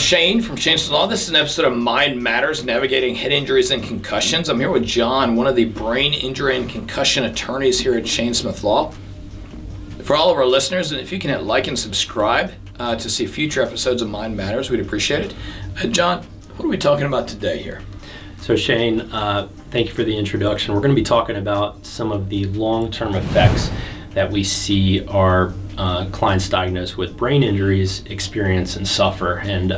Shane from Shane's Law. This is an episode of Mind Matters, Navigating Head Injuries and Concussions. I'm here with John, one of the brain injury and concussion attorneys here at Shane Smith Law. For all of our listeners, if you can hit like and subscribe to see future episodes of Mind Matters, we'd appreciate it. John, what are we talking about today here? So Shane, thank you for the introduction. We're going to be talking about some of the long-term effects that we see our clients diagnosed with brain injuries experience and suffer. And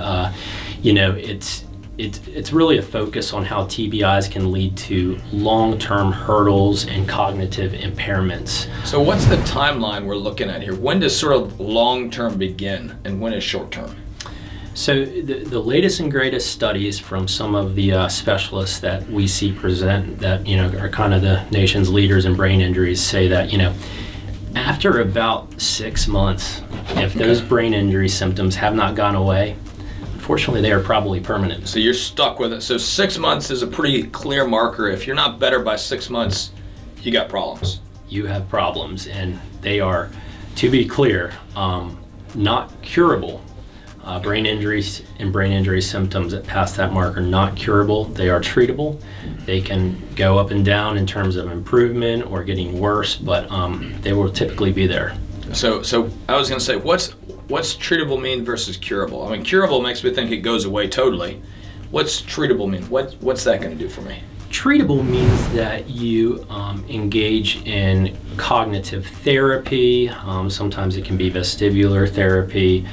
it's really a focus on how TBIs can lead to long-term hurdles and cognitive impairments. So what's the timeline we're looking at here? When does sort of long-term begin and when is short-term? So the latest and greatest studies from some of the specialists that we see present that are kind of the nation's leaders in brain injuries say that after about 6 months, if those brain injury symptoms have not gone away, unfortunately they are probably permanent. So you're stuck with it. So 6 months is a pretty clear marker. If you're not better by 6 months, you got problems. You have problems, and they are, to be clear, not curable. Brain injuries and brain injury symptoms that pass that mark are not curable. They are treatable. They can go up and down in terms of improvement or getting worse, but they will typically be there. So I was going to say, what's treatable mean versus curable? I mean, curable makes me think it goes away totally. What's treatable mean? What's that going to do for me? Treatable means that you engage in cognitive therapy. Sometimes it can be vestibular therapy.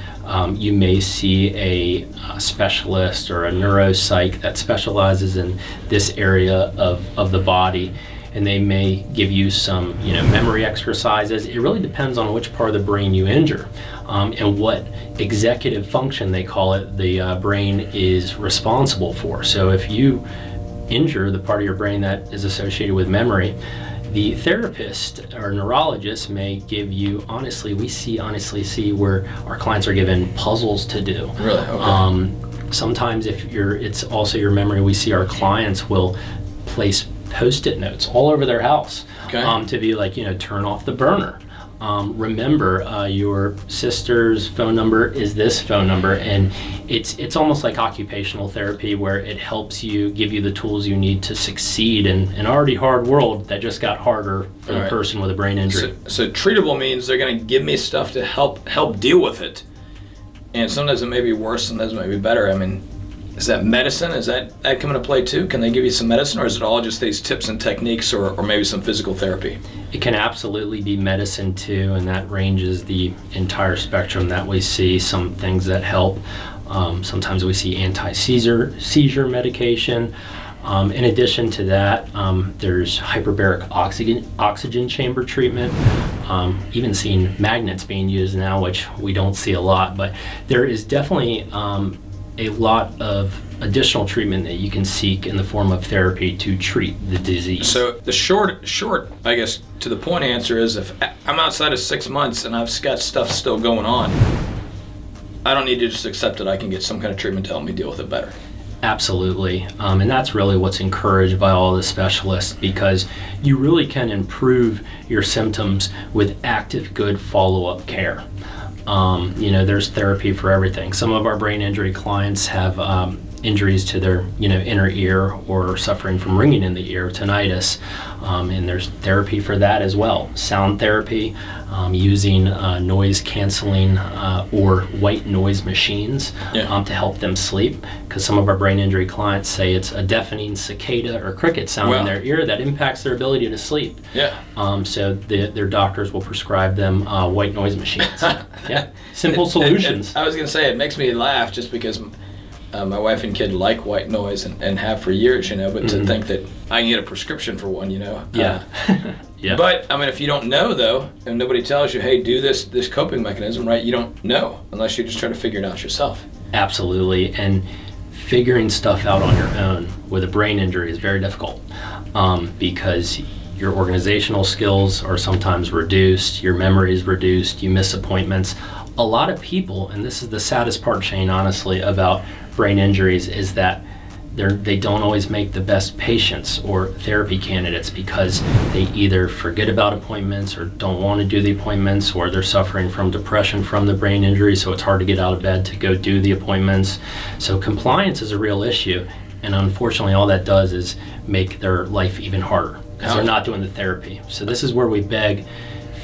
You may see a specialist or a neuropsych that specializes in this area of the body, and they may give you some memory exercises. It really depends on which part of the brain you injure and what executive function, they call it, the brain is responsible for. So if you injure the part of your brain that is associated with memory, the therapist or neurologist may give you, honestly see where our clients are given puzzles to do. Really? Okay. Sometimes if it's also your memory, we see our clients will place Post-it notes all over their house. Okay. To be like, turn off the burner. Remember your sister's phone number is this phone number, and it's almost like occupational therapy where it helps you, give you the tools you need to succeed in an already hard world that just got harder for the person with a brain injury. So treatable means they're going to give me stuff to help deal with it, and sometimes it may be worse, sometimes it may be better. I mean, is that medicine? Is that come into play too? Can they give you some medicine, or is it all just these tips and techniques, or maybe some physical therapy? It can absolutely be medicine too, and that ranges the entire spectrum that we see. Some things that help. Sometimes we see anti-seizure medication. In addition to that, there's hyperbaric oxygen chamber treatment. Even seeing magnets being used now, which we don't see a lot, but there is definitely a lot of additional treatment that you can seek in the form of therapy to treat the disease. So the short, I guess, to the point answer is, if I'm outside of 6 months and I've got stuff still going on, I don't need to just accept it. I can get some kind of treatment to help me deal with it better. Absolutely. And that's really what's encouraged by all the specialists, because you really can improve your symptoms with active, good follow-up care. There's therapy for everything. Some of our brain injury clients have injuries to their inner ear or suffering from ringing in the ear, tinnitus, and there's therapy for that as well. Sound therapy, using noise canceling or white noise machines to help them sleep, because some of our brain injury clients say it's a deafening cicada or cricket sound in their ear that impacts their ability to sleep. So their doctors will prescribe them white noise machines. Simple solutions. I was going to say, it makes me laugh just because my wife and kid like white noise and have for years, but to think that I can get a prescription for one, But I mean, if you don't know though, and nobody tells you, hey, do this coping mechanism, right? You don't know unless you just try to figure it out yourself. Absolutely. And figuring stuff out on your own with a brain injury is very difficult, because your organizational skills are sometimes reduced, your memory is reduced, you miss appointments. A lot of people, and this is the saddest part, Shane, honestly, about brain injuries, is that They don't always make the best patients or therapy candidates because they either forget about appointments or don't want to do the appointments, or they're suffering from depression from the brain injury, so it's hard to get out of bed to go do the appointments. So compliance is a real issue, and unfortunately all that does is make their life even harder because they're not doing the therapy. So this is where we beg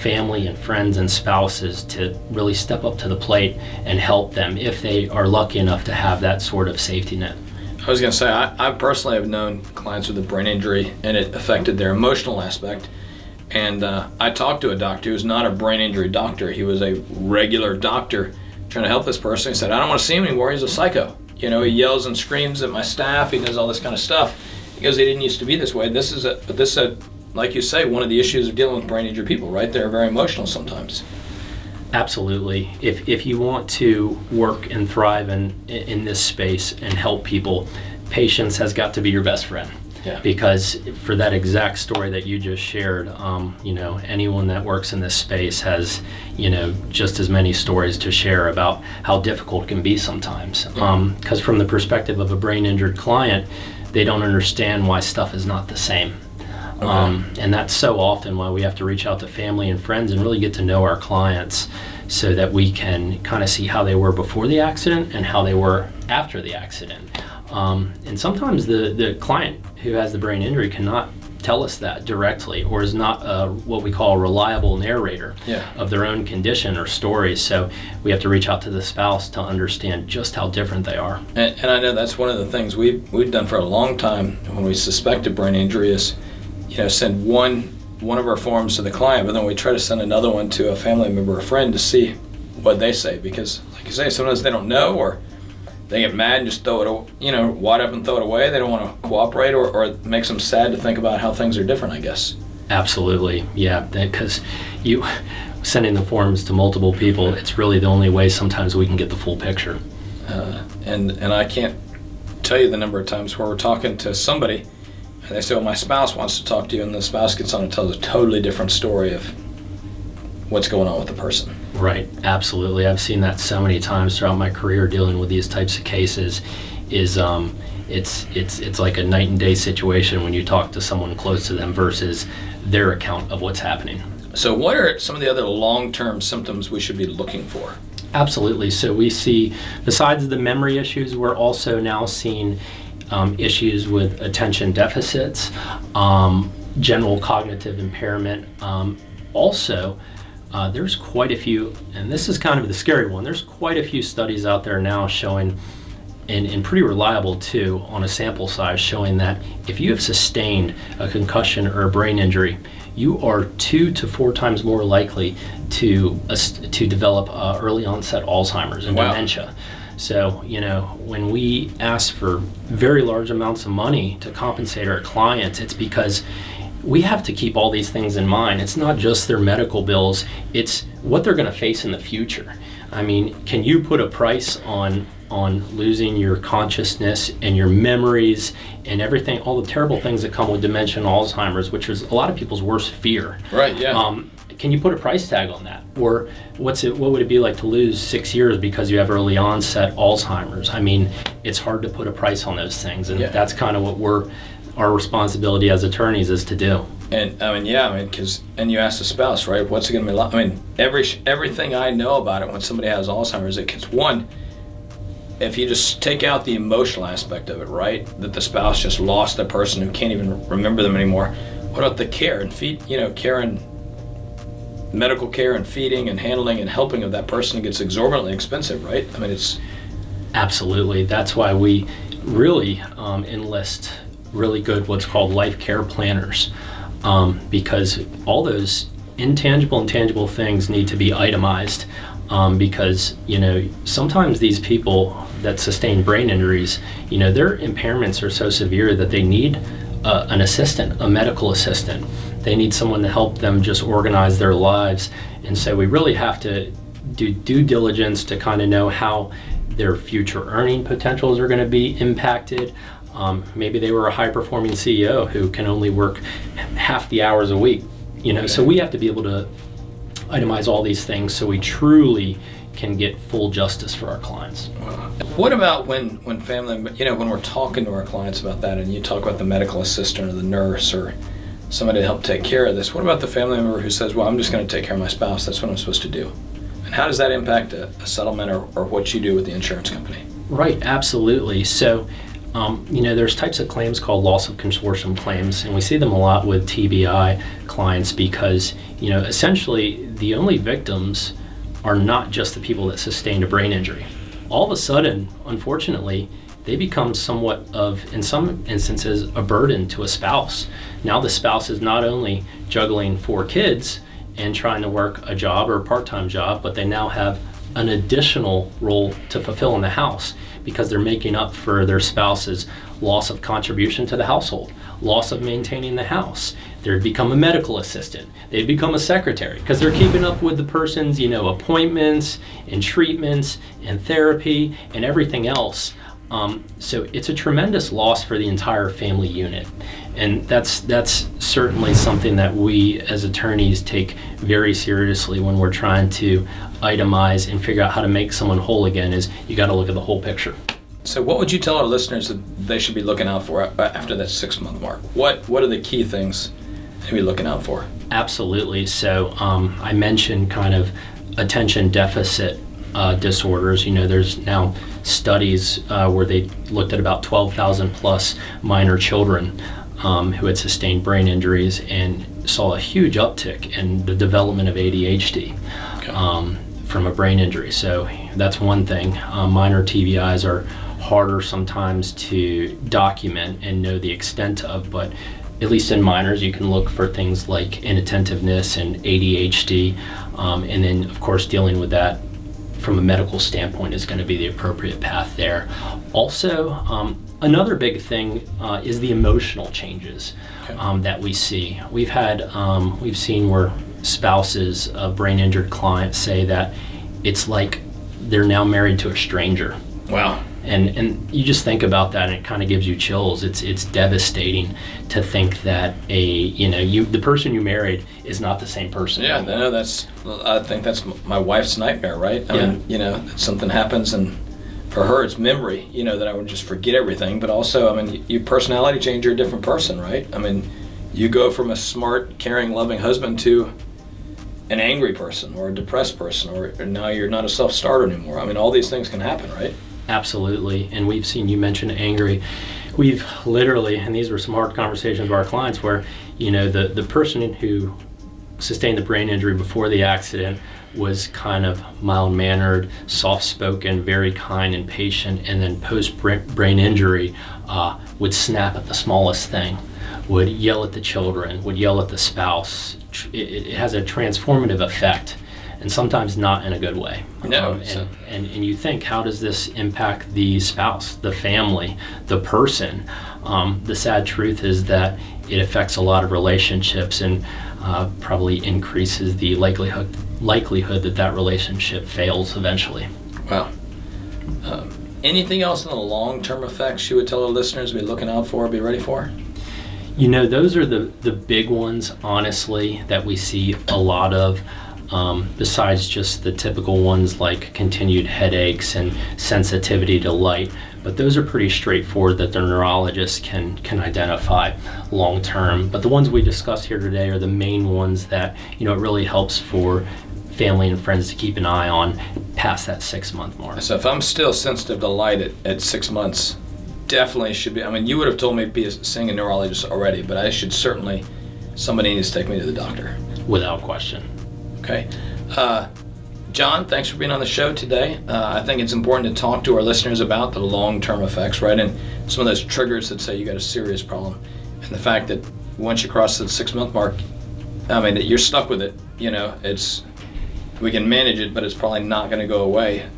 family and friends and spouses to really step up to the plate and help them if they are lucky enough to have that sort of safety net. I was going to say, I personally have known clients with a brain injury, and it affected their emotional aspect. And I talked to a doctor who's not a brain injury doctor. He was a regular doctor trying to help this person. He said, I don't want to see him anymore. He's a psycho. He yells and screams at my staff. He does all this kind of stuff. He goes, he didn't used to be this way. This is like you say, one of the issues of dealing with brain injured people, right? They're very emotional sometimes. Absolutely. If you want to work and thrive in this space and help people, patience has got to be your best friend. Yeah. Because for that exact story that you just shared, anyone that works in this space has, just as many stories to share about how difficult it can be sometimes. Because from the perspective of a brain injured client, they don't understand why stuff is not the same. Okay. And that's so often why we have to reach out to family and friends and really get to know our clients so that we can kind of see how they were before the accident and how they were after the accident. And sometimes the client who has the brain injury cannot tell us that directly, or is not what we call a reliable narrator of their own condition or story. So we have to reach out to the spouse to understand just how different they are. And I know that's one of the things we've done for a long time when we suspected brain injury is, send one of our forms to the client, but then we try to send another one to a family member or friend to see what they say, because like you say, sometimes they don't know, or they get mad and just throw it, wad up and throw it away. They don't want to cooperate, or it makes them sad to think about how things are different, I guess. Absolutely, yeah, because you sending the forms to multiple people, it's really the only way sometimes we can get the full picture. And I can't tell you the number of times where we're talking to somebody and they say, well, my spouse wants to talk to you, and the spouse gets on and tells a totally different story of what's going on with the person. Right, absolutely. I've seen that so many times throughout my career dealing with these types of cases. It's like a night and day situation when you talk to someone close to them versus their account of what's happening. So what are some of the other long-term symptoms we should be looking for? Absolutely. So we see, besides the memory issues, we're also now seeing issues with attention deficits, general cognitive impairment. Also, there's quite a few, and this is kind of the scary one, there's quite a few studies out there now showing, and pretty reliable too, on a sample size, showing that if you have sustained a concussion or a brain injury, you are 2 to 4 times more likely to develop early onset Alzheimer's and dementia. So, when we ask for very large amounts of money to compensate our clients, it's because we have to keep all these things in mind. It's not just their medical bills, it's what they're going to face in the future. I mean, can you put a price on losing your consciousness and your memories and everything, all the terrible things that come with dementia and Alzheimer's, which is a lot of people's worst fear. Right, yeah. Can you put a price tag on that? Or what would it be like to lose 6 years because you have early onset Alzheimer's? I mean, it's hard to put a price on those things, and that's kind of what our responsibility as attorneys is to do. And and you ask the spouse, right? What's it going to be like? I mean, everything I know about it when somebody has Alzheimer's, if you just take out the emotional aspect of it, right? That the spouse just lost the person who can't even remember them anymore. What about the care and care and medical care and feeding and handling and helping of that person? It gets exorbitantly expensive, right? I mean, it's absolutely. That's why we really enlist really good what's called life care planners, because all those intangible and tangible things need to be itemized, because sometimes these people that sustain brain injuries, their impairments are so severe that they need an assistant, a medical assistant. They need someone to help them just organize their lives. And so we really have to do due diligence to kind of know how their future earning potentials are going to be impacted. Maybe they were a high-performing CEO who can only work half the hours a week. So we have to be able to itemize all these things so we truly can get full justice for our clients. What about when family, when we're talking to our clients about that, and you talk about the medical assistant or the nurse or somebody to help take care of this, what about the family member who says, well, I'm just going to take care of my spouse, that's what I'm supposed to do? And how does that impact a settlement or what you do with the insurance company? Right, absolutely. So, there's types of claims called loss of consortium claims, and we see them a lot with TBI clients because, essentially the only victims are not just the people that sustained a brain injury. All of a sudden, unfortunately, they become somewhat of, in some instances, a burden to a spouse. Now the spouse is not only juggling 4 kids and trying to work a job or a part-time job, but they now have an additional role to fulfill in the house because they're making up for their spouse's loss of contribution to the household, loss of maintaining the house. They become a medical assistant. They become a secretary because they're keeping up with the person's, appointments and treatments and therapy and everything else. So it's a tremendous loss for the entire family unit. And that's certainly something that we as attorneys take very seriously when we're trying to itemize and figure out how to make someone whole again, is you got to look at the whole picture. So what would you tell our listeners that they should be looking out for after that 6-month mark? What are the key things to be looking out for? Absolutely. So I mentioned kind of attention deficit disorders. There's now studies where they looked at about 12,000 plus minor children who had sustained brain injuries and saw a huge uptick in the development of ADHD from a brain injury. So that's one thing. Minor TBIs are harder sometimes to document and know the extent of, but at least in minors, you can look for things like inattentiveness and ADHD, and then of course dealing with that from a medical standpoint is going to be the appropriate path there. Also, another big thing is the emotional changes that we see. We've seen where spouses of brain injured clients say that it's like they're now married to a stranger. Wow. And you just think about that and it kind of gives you chills. It's devastating to think that the person you married is not the same person. Yeah, I think that's my wife's nightmare, right? I mean, something happens and for her it's memory, that I would just forget everything, but also, you personality change, you're a different person, right? You go from a smart, caring, loving husband to an angry person or a depressed person, or now you're not a self-starter anymore. All these things can happen, right? Absolutely. And we've seen, you mentioned angry. We've literally, and these were some hard conversations with our clients where, the person who sustained the brain injury before the accident was kind of mild-mannered, soft-spoken, very kind and patient, and then post-brain injury would snap at the smallest thing, would yell at the children, would yell at the spouse. It has a transformative effect, and sometimes not in a good way. No. And you think, how does this impact the spouse, the family, the person? The sad truth is that it affects a lot of relationships and probably increases the likelihood that relationship fails eventually. Wow. Anything else on the long-term effects you would tell our listeners to be looking out for, be ready for? Those are the big ones, honestly, that we see a lot of. Besides just the typical ones like continued headaches and sensitivity to light, but those are pretty straightforward that the neurologist can identify long term. But the ones we discussed here today are the main ones that it really helps for family and friends to keep an eye on past that 6-month mark. So if I'm still sensitive to light at 6 months, definitely should be. You would have told me to seeing a neurologist already, but I should certainly, somebody needs to take me to the doctor. Without question. Okay. John, thanks for being on the show today. I think it's important to talk to our listeners about the long-term effects, right? And some of those triggers that say you got a serious problem. And the fact that once you cross the 6-month mark, that you're stuck with it. We can manage it, but it's probably not going to go away.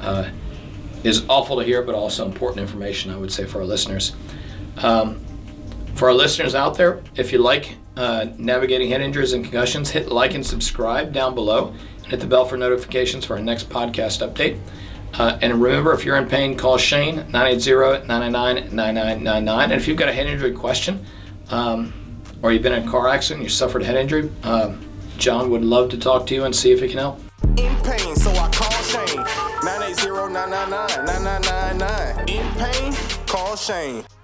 Is awful to hear, but also important information, I would say, for our listeners. For our listeners out there, if you like navigating head injuries and concussions, hit like and subscribe down below and hit the bell for notifications for our next podcast update. And remember, if you're in pain, call Shane, 980-999-9999. And if you've got a head injury question or you've been in a car accident, you suffered a head injury, John would love to talk to you and see if he can help. In pain, so I call Shane. 999999999. In pain, call Shane.